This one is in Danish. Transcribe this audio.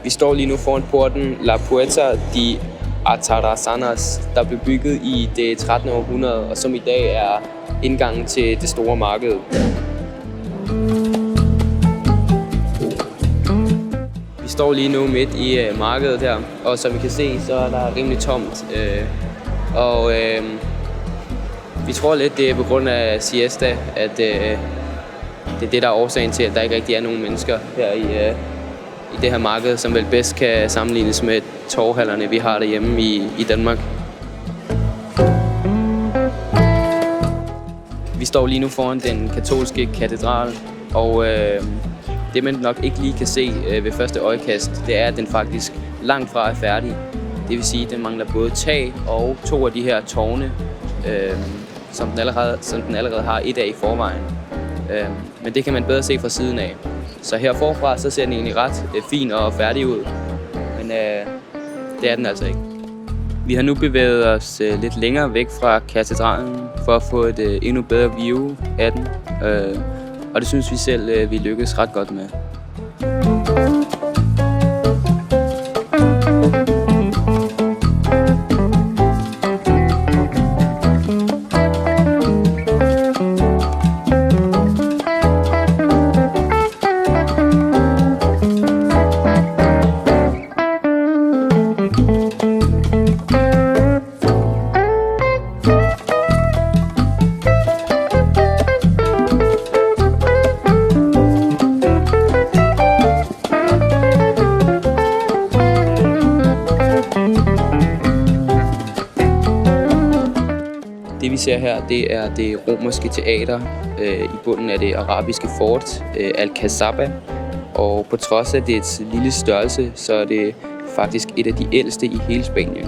Vi står lige nu foran porten La Puerta de Atarazanas, der blev bygget i det 13. århundrede, og som i dag er indgangen til det store marked. Vi står lige nu midt i markedet her, og som I kan se, så er der rimelig tomt. Vi tror lidt, det er på grund af siesta, at det er det, der er årsagen til, at der ikke rigtig er nogen mennesker her i det her marked, som vel bedst kan sammenlignes med torvhallerne, vi har derhjemme i Danmark. Vi står lige nu foran den katolske katedral, og det man nok ikke lige kan se ved første øjekast, det er, at den faktisk langt fra er færdig. Det vil sige, at den mangler både tag og 2 af de her tårne, som den allerede har et af i forvejen. Men det kan man bedre se fra siden af. Så her forfra så ser den egentlig ret fin og færdig ud, men det er den altså ikke. Vi har nu bevæget os lidt længere væk fra katedralen for at få et endnu bedre view af den, og det synes vi selv, vi lykkes ret godt med. Det vi ser her, det er det romerske teater i bunden af det arabiske fort Al-Qasaba, og på trods af dets lille størrelse, så er det faktisk et af de ældste i hele Spanien.